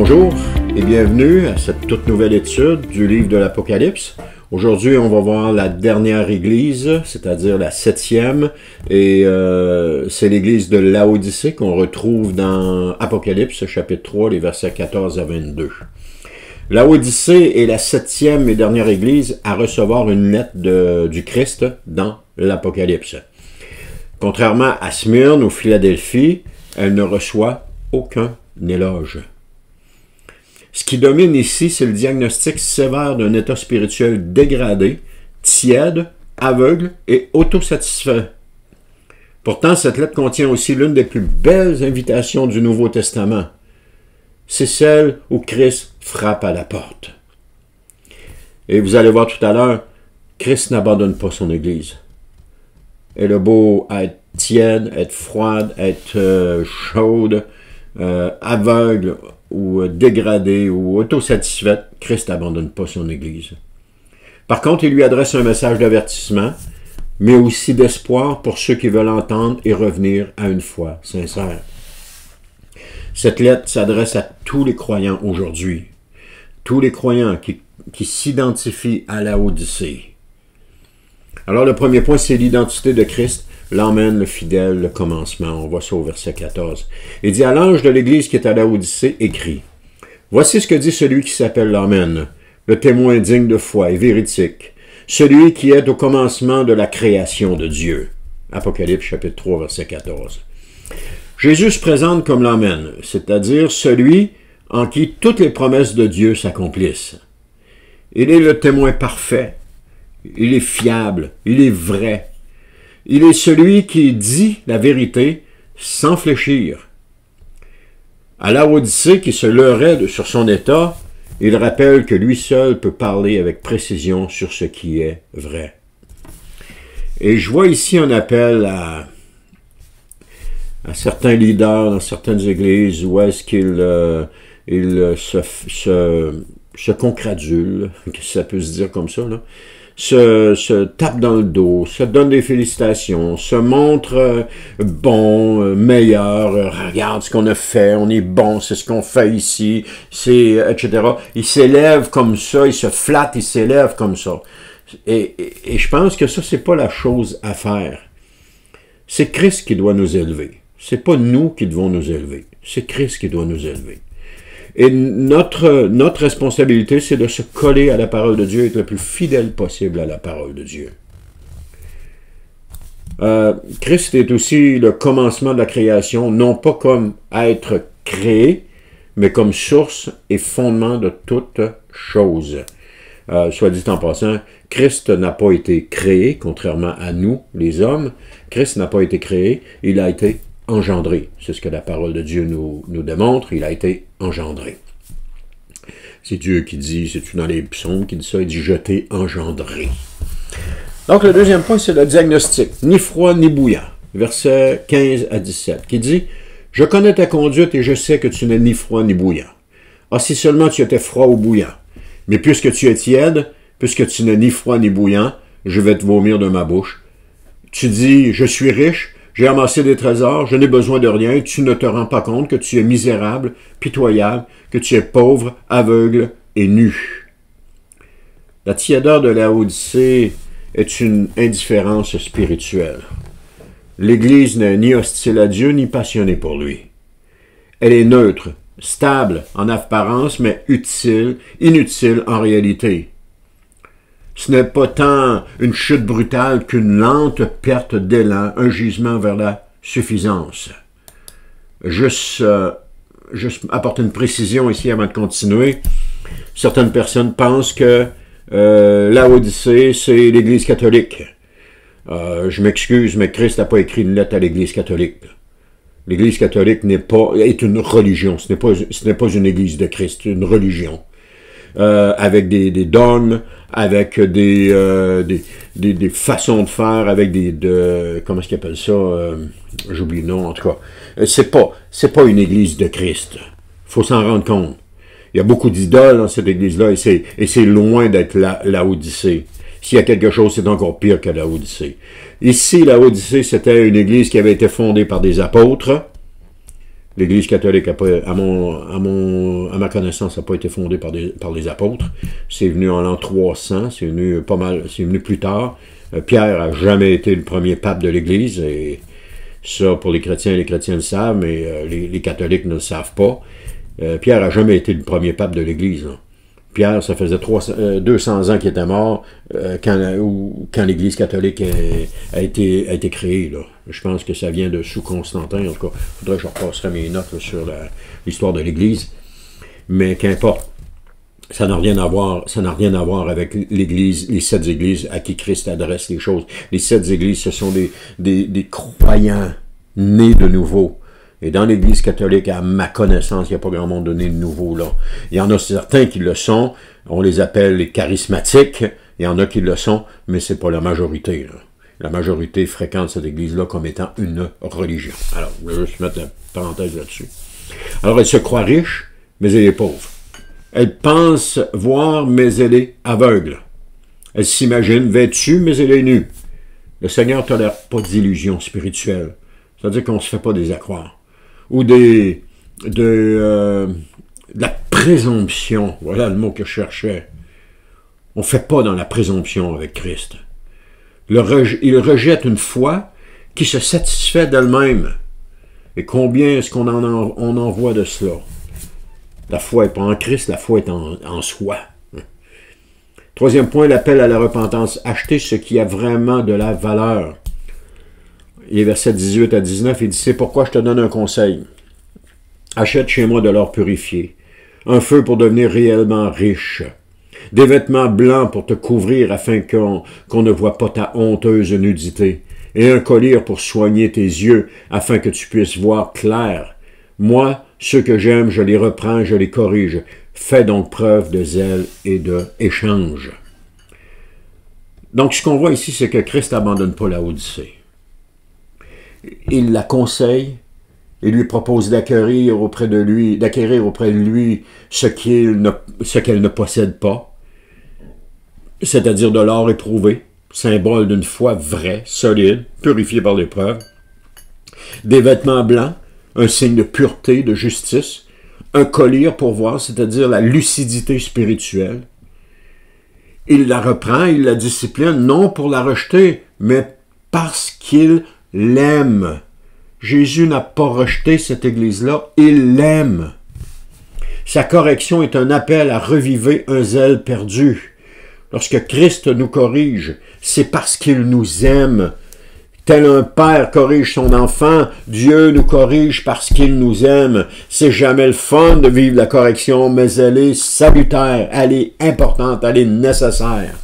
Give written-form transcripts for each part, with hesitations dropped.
Bonjour et bienvenue à cette toute nouvelle étude du livre de l'Apocalypse. Aujourd'hui, on va voir la dernière église, c'est-à-dire la 7e, et c'est l'église de Laodicée qu'on retrouve dans Apocalypse, chapitre 3, les versets 14 à 22. Laodicée est la 7e et dernière église à recevoir une lettre du Christ dans l'Apocalypse. Contrairement à Smyrne ou Philadelphie, elle ne reçoit aucun éloge. Ce qui domine ici, c'est le diagnostic sévère d'un état spirituel dégradé, tiède, aveugle et autosatisfait. Pourtant, cette lettre contient aussi l'une des plus belles invitations du Nouveau Testament. C'est celle où Christ frappe à la porte. Et vous allez voir tout à l'heure, Christ n'abandonne pas son Église. Elle a beau être tiède, être froide, être chaude, aveugle, ou dégradée ou autosatisfaite, Christ n'abandonne pas son Église. Par contre, il lui adresse un message d'avertissement, mais aussi d'espoir pour ceux qui veulent entendre et revenir à une foi sincère. Cette lettre s'adresse à tous les croyants aujourd'hui, tous les croyants qui s'identifient à Laodicée. Alors le premier point, c'est l'identité de Christ, l'emmène le fidèle, le commencement. On voit ça au verset 14. Il dit à l'ange de l'église qui est à Laodicée, écrit, « Voici ce que dit celui qui s'appelle l'Amen, le témoin digne de foi et véridique, celui qui est au commencement de la création de Dieu. » Apocalypse chapitre 3, verset 14. Jésus se présente comme l'Amen, c'est-à-dire celui en qui toutes les promesses de Dieu s'accomplissent. Il est le témoin parfait, il est fiable, il est vrai. Il est celui qui dit la vérité sans fléchir. À Laodicée qui se leurrait sur son état, il rappelle que lui seul peut parler avec précision sur ce qui est vrai. Et je vois ici un appel à certains leaders dans certaines églises où est-ce qu'ils se congratulent, que ça peut se dire comme ça, là. Se tape dans le dos, se donne des félicitations, se montre bon, meilleur, regarde ce qu'on a fait, on est bon, c'est ce qu'on fait ici, c'est etc. Il s'élève comme ça, il se flatte, il s'élève comme ça. Et je pense que ça, c'est pas la chose à faire. C'est Christ qui doit nous élever. C'est pas nous qui devons nous élever. C'est Christ qui doit nous élever. Et notre responsabilité, c'est de se coller à la parole de Dieu et être le plus fidèle possible à la parole de Dieu. Christ est aussi le commencement de la création, non pas comme être créé, mais comme source et fondement de toute chose. Soit dit en passant, Christ n'a pas été créé, contrairement à nous, les hommes. Christ n'a pas été créé, il a été engendré. C'est ce que la parole de Dieu nous démontre. Il a été engendré. C'est Dieu qui dit, c'est dans les psaumes qui dit ça, il dit « Je t'ai engendré ». Donc le deuxième point, c'est le diagnostic. Ni froid ni bouillant. Versets 15 à 17, qui dit « Je connais ta conduite et je sais que tu n'es ni froid ni bouillant. Ah, si seulement tu étais froid ou bouillant. Mais puisque tu es tiède, puisque tu n'es ni froid ni bouillant, je vais te vomir de ma bouche. Tu dis « Je suis riche ». J'ai amassé des trésors, je n'ai besoin de rien, et tu ne te rends pas compte que tu es misérable, pitoyable, que tu es pauvre, aveugle et nu. La tiédeur de Laodicée est une indifférence spirituelle. L'Église n'est ni hostile à Dieu, ni passionnée pour lui. Elle est neutre, stable en apparence, mais inutile en réalité. Ce n'est pas tant une chute brutale qu'une lente perte d'élan, un gisement vers la suffisance. Juste apporter une précision ici avant de continuer. Certaines personnes pensent que Laodicée, c'est l'Église catholique. Je m'excuse, mais Christ n'a pas écrit une lettre à l'Église catholique. L'Église catholique est une religion, ce n'est pas une Église de Christ, c'est une religion. Avec des dogmes, avec des façons de faire, avec comment est-ce qu'ils appellent ça, j'oublie le nom en tout cas. C'est pas une église de Christ. Faut s'en rendre compte. Il y a beaucoup d'idoles dans cette église-là et c'est loin d'être Laodicée. S'il y a quelque chose, c'est encore pire que Laodicée. Ici, Laodicée, c'était une église qui avait été fondée par des apôtres, L'Église catholique, à ma connaissance, n'a pas été fondée par les apôtres. C'est venu en l'an 300, c'est venu plus tard. Pierre n'a jamais été le premier pape de l'Église, et ça, pour les chrétiens le savent, mais les catholiques ne le savent pas. Pierre n'a jamais été le premier pape de l'Église. Pierre, ça faisait 200 ans qu'il était mort quand l'Église catholique a été créée. Là. Je pense que ça vient de sous Constantin. En tout cas, il faudrait que je repasserai mes notes là, sur l'histoire de l'Église. Mais qu'importe. Ça n'a rien à voir avec l'Église, les 7 églises à qui Christ adresse les choses. Les 7 églises, ce sont des croyants nés de nouveau. Et dans l'Église catholique, à ma connaissance, il n'y a pas grand monde de né de nouveau là. Il y en a certains qui le sont. On les appelle les charismatiques. Il y en a qui le sont, mais c'est pas la majorité. Là. La majorité fréquente cette Église-là comme étant une religion. Alors, je vais juste mettre la parenthèse là-dessus. Alors, elle se croit riche, mais elle est pauvre. Elle pense voir, mais elle est aveugle. Elle s'imagine vêtue, mais elle est nue. Le Seigneur ne tolère pas d'illusions spirituelles. C'est-à-dire qu'on ne se fait pas des accroires. Ou de la présomption. Voilà le mot que je cherchais. On ne fait pas dans la présomption avec Christ. Il rejette une foi qui se satisfait d'elle-même. Et combien est-ce qu'on en voit de cela? La foi n'est pas en Christ, la foi est en soi. 3e point, l'appel à la repentance. Achetez ce qui a vraiment de la valeur. Les versets 18 à 19, il dit, c'est pourquoi je te donne un conseil. Achète chez moi de l'or purifié, un feu pour devenir réellement riche, des vêtements blancs pour te couvrir afin qu'on ne voit pas ta honteuse nudité, et un collier pour soigner tes yeux afin que tu puisses voir clair. Moi, ceux que j'aime, je les reprends, je les corrige. Fais donc preuve de zèle et d'échange. Donc, ce qu'on voit ici, c'est que Christ n'abandonne pas la Odyssée. Il la conseille, il lui propose d'acquérir auprès de lui ce qu'elle ne possède pas, c'est-à-dire de l'or éprouvé, symbole d'une foi vraie, solide, purifiée par l'épreuve, des vêtements blancs, un signe de pureté, de justice, un collier pour voir, c'est-à-dire la lucidité spirituelle. Il la reprend, il la discipline, non pour la rejeter, mais parce qu'il l'aime. Jésus n'a pas rejeté cette Église-là, il l'aime. Sa correction est un appel à reviver un zèle perdu. Lorsque Christ nous corrige, c'est parce qu'il nous aime. Tel un père corrige son enfant, Dieu nous corrige parce qu'il nous aime. C'est jamais le fun de vivre la correction, mais elle est salutaire, elle est importante, elle est nécessaire.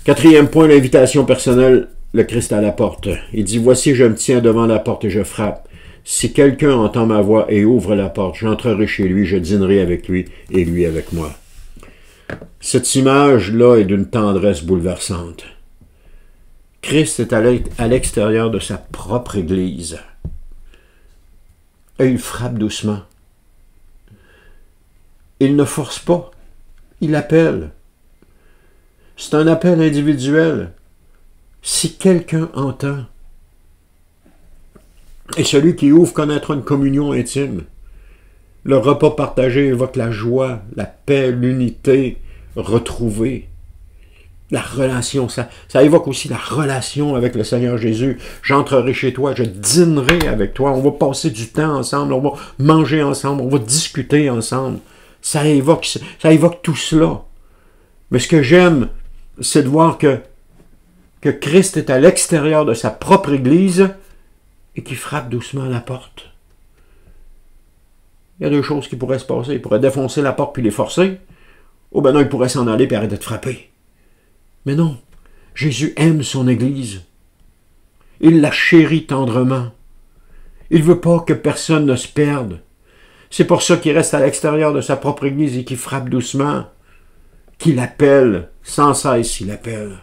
4e point, l'invitation personnelle, le Christ à la porte. Il dit, voici, je me tiens devant la porte et je frappe. Si quelqu'un entend ma voix et ouvre la porte, j'entrerai chez lui, je dînerai avec lui et lui avec moi. Cette image-là est d'une tendresse bouleversante. Christ est à l'extérieur de sa propre Église. Et il frappe doucement. Il ne force pas. Il appelle. C'est un appel individuel. Si quelqu'un entend, et celui qui ouvre connaîtra une communion intime. Le repas partagé évoque la joie, la paix, l'unité retrouvée. La relation, ça évoque aussi la relation avec le Seigneur Jésus. J'entrerai chez toi, je dînerai avec toi, on va passer du temps ensemble, on va manger ensemble, on va discuter ensemble. Ça évoque tout cela. Mais ce que j'aime, c'est de voir que Christ est à l'extérieur de sa propre Église et qu'il frappe doucement à la porte. Il y a 2 choses qui pourraient se passer. Il pourrait défoncer la porte puis les forcer, ou ben non, il pourrait s'en aller et arrêter de frapper. Mais non, Jésus aime son Église. Il la chérit tendrement. Il ne veut pas que personne ne se perde. C'est pour ça qu'il reste à l'extérieur de sa propre Église et qu'il frappe doucement, qu'il appelle, sans cesse il appelle.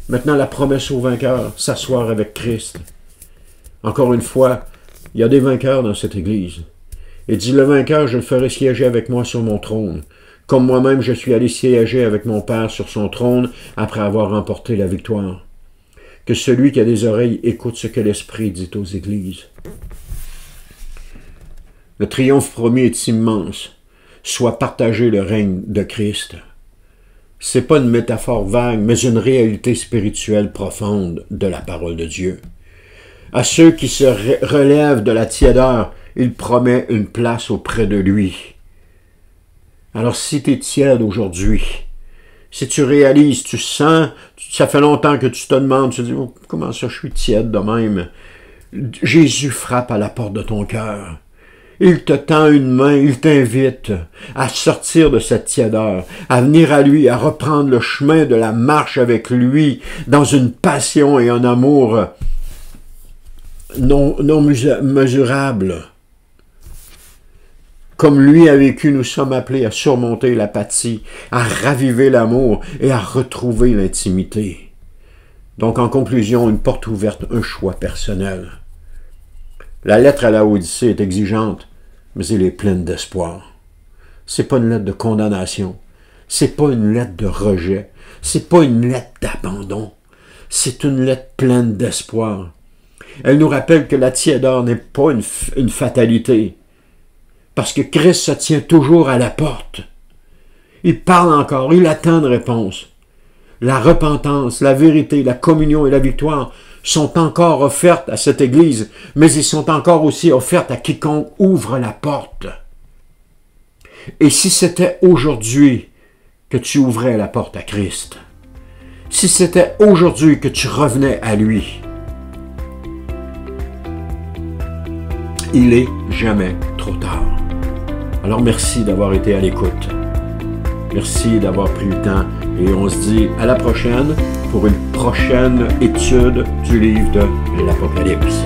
Maintenant, la promesse au vainqueur, s'asseoir avec Christ. Encore une fois, il y a des vainqueurs dans cette Église. Il dit, le vainqueur, je le ferai siéger avec moi sur mon trône. Comme moi-même, je suis allé siéger avec mon Père sur son trône après avoir remporté la victoire. Que celui qui a des oreilles écoute ce que l'Esprit dit aux églises. Le triomphe promis est immense. Soit partagé le règne de Christ. Ce n'est pas une métaphore vague, mais une réalité spirituelle profonde de la parole de Dieu. À ceux qui se relèvent de la tiédeur, il promet une place auprès de lui. Alors si tu es tiède aujourd'hui, si tu réalises, tu sens, ça fait longtemps que tu te demandes, tu te dis, oh, comment ça je suis tiède de même? Jésus frappe à la porte de ton cœur. Il te tend une main, il t'invite à sortir de cette tiédeur, à venir à lui, à reprendre le chemin de la marche avec lui, dans une passion et un amour non mesurable. Comme lui a vécu, nous sommes appelés à surmonter l'apathie, à raviver l'amour et à retrouver l'intimité. Donc, en conclusion, une porte ouverte, un choix personnel. La lettre à la Odyssée est exigeante, mais elle est pleine d'espoir. C'est pas une lettre de condamnation, c'est pas une lettre de rejet, c'est pas une lettre d'abandon, c'est une lettre pleine d'espoir. Elle nous rappelle que la tiédeur n'est pas une fatalité, parce que Christ se tient toujours à la porte. Il parle encore, il attend de réponse. La repentance, la vérité, la communion et la victoire sont encore offertes à cette Église, mais ils sont encore aussi offertes à quiconque ouvre la porte. Et si c'était aujourd'hui que tu ouvrais la porte à Christ, si c'était aujourd'hui que tu revenais à lui, il est jamais trop tard. Alors merci d'avoir été à l'écoute. Merci d'avoir pris le temps et on se dit à la prochaine pour une prochaine étude du livre de l'Apocalypse.